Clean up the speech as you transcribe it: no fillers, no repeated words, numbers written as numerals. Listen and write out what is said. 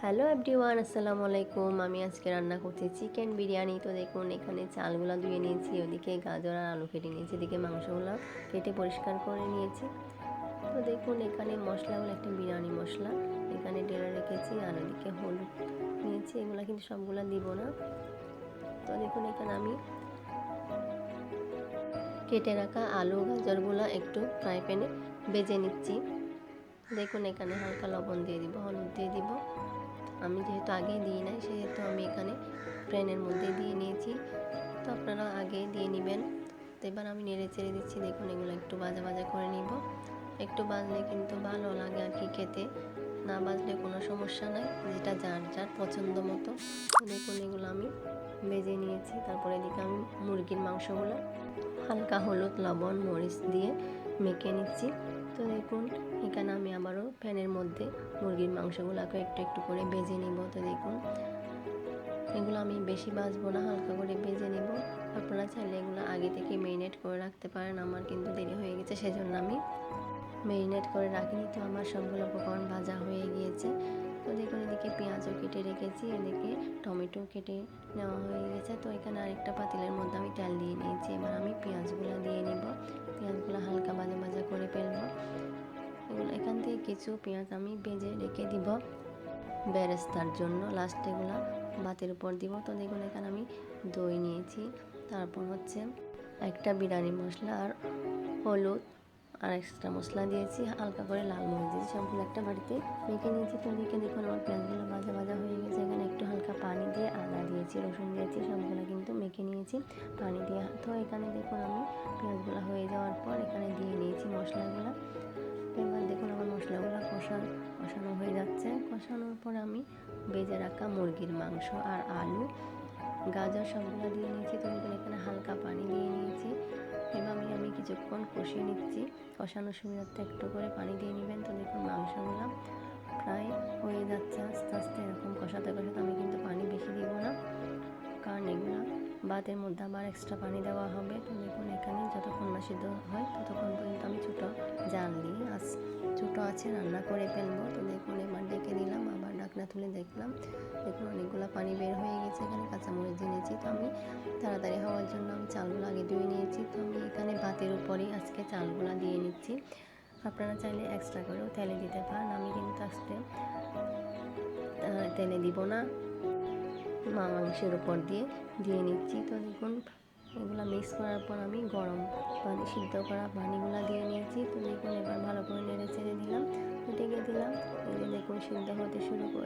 Hello everyone, আসসালামু আলাইকুম। আমি আজকে রান্না করছি চিকেন বিরিয়ানি। তো দেখুন, এখানে চালগুলো ধুয়ে নিয়েছি, ওদিকে গাজর আর আলু কেটে নিয়েছি, এদিকে মাংসগুলো কেটে পরিষ্কার করে নিয়েছি। তো দেখুন, এখানে মশলাগুলো একটা বিরিয়ানি মশলা এখানে ঢেলে রেখেছি, আর ওদিকে হলুদ নিয়েছি। এগুলো কিন্তু সবগুলো দিব না। তো দেখুন, এখানে আমি কেটে রাখা আলু গাজরগুলো একটু ফ্রাই প্যানে ভেজে নিচ্ছি। দেখুন, এখানে হালকা লবণ দিয়ে দিব, হলুদ দিয়ে দিব। আমি যেহেতু আগে দিই নাই, সেহেতু আমি এখানে প্যানের মধ্যে দিয়ে নিয়েছি। তো আপনারা আগে দিয়ে নেবেন। তো এবার আমি নেড়ে চেড়ে দিচ্ছি। দেখুন, এগুলো একটু ভাজা ভাজা করে নিব। একটু ভাজলে কিন্তু ভালো লাগে আর কি খেতে, না ভাজলে কোনো সমস্যা নাই, যেটা যার যার পছন্দ মতো। দেখুন, এগুলো আমি ভেজে নিয়েছি। তারপরে এদিকে আমি মুরগির মাংসগুলো হালকা হলুদ লবণ মরিচ দিয়ে মেখে নিচ্ছি। তো দেখুন, এখানে আমি আবারও প্যানের মধ্যে মুরগির মাংসগুলোকে একটু একটু করে ভেজে নিব। তো দেখুন, এগুলো আমি বেশি ভাজবো না, হালকা করে ভেজে নিব। আপনারা চাইলে এগুলো আগে থেকে মেরিনেট করে রাখতে পারেন। আমার কিন্তু দেরি হয়ে গেছে, সেজন্য আমি মেরিনেট করে রাখিনি। তো আমার সবগুলো উপকরণ ভাজা হয়ে গিয়েছে। তো দেখুন, এদিকে পেঁয়াজও কেটে রেখেছি, এদিকে টমেটো কেটে নেওয়া হয়ে গেছে। তো এখানে আরেকটা পাতিলের মধ্যে আমি তেল দিয়ে নিয়েছি। এবার আমি পেঁয়াজগুলো দিয়ে নিব। পেঁয়াজগুলো হালকা ভাজা ভাজা করে ফেলবো। এগুলো এখান থেকে কিছু পেঁয়াজ আমি ভেজে রেখে দিব বেরেস্তার জন্য, লাস্টে এগুলো ভাতের উপর দিব। তো দেখুন, এখানে আমি দই নিয়েছি, তারপর হচ্ছে একটা বিরিয়ানি মশলা আর হলুদ আর এক্সট্রা মশলা দিয়েছি, হালকা করে লাল মরিচ দিয়েছি, সবগুলো একটা বাড়িতে মেখে নিয়েছি। তো এদিকে দেখুন, আমার পেঁয়াজগুলো ভাজা ভাজা হয়ে গেছে। এখানে একটু হালকা পানি দিয়ে আদা দিয়েছি, রসুন দিয়েছি, সবগুলো কিন্তু মেখে নিয়েছি পানি দিয়ে। তো এখানে দেখুন, আমি পেঁয়াজগুলো হয়ে যাওয়ার পর এখানে দিয়ে নিয়েছি মশলাগুলো। এবার দেখুন, আমার মশলাগুলো কষানো হয়ে যাচ্ছে। কষানোর পর আমি ভেজে রাখা মুরগির মাংস আর আলু গাজর সবগুলো দিয়ে নিয়েছি। তো দেখুন, এখানে হালকা পানি দিয়ে নিয়েছি। এভাবে আমি কিছুক্ষণ কষিয়ে নিচ্ছি। কষানোর সুবিধার্থে একটু করে পানি দিয়ে নেবেন। তো দেখুন, মাংসগুলো প্রায় হয়ে যাচ্ছে আস্তে আস্তে। এরকম কষাতে কষাতে আমি কিন্তু পানি বেশি দিব না, কারণ এগুলো ভাতের মধ্যে আবার এক্সট্রা পানি দেওয়া হবে। তো দেখুন, এখানে যতক্ষণ না সিদ্ধ হয় ততক্ষণ পর্যন্ত আমি ছোটো জাল দিয়ে ছোটো আছে রান্না করে ফেলবো। তো দেখুন, এবার ডেকে দিলাম, আবার ঢাকনা তুলে দেখলাম। দেখুন, অনেকগুলো পানি বের হয়ে গেছে। এখানে কাঁচামরিচ দিয়ে নিয়েছি। তো আমি তাড়াতাড়ি হওয়ার জন্য আমি চালগুলো আগে ধুয়ে নিয়েছি। তো আমি এখানে ভাতের উপরেই আজকে চালগুলো দিয়ে নিচ্ছি। আপনারা চাইলে এক্সট্রা করেও তেলে দিতে পারেন। আমি কিন্তু আজকে তেলে দিব না, মাংসের উপর দিয়ে নিচ্ছি। তো দেখুন, এগুলো মিক্স করার পর আমি গরম পানি, সিদ্ধ করা পানিগুলো দিয়ে নিয়েছি। তো দেখুন, এবার ভালো করে নেড়ে চেড়ে দিলাম, ঢেকে দিলাম। এই যে দেখুন, সিদ্ধ হতে শুরু করে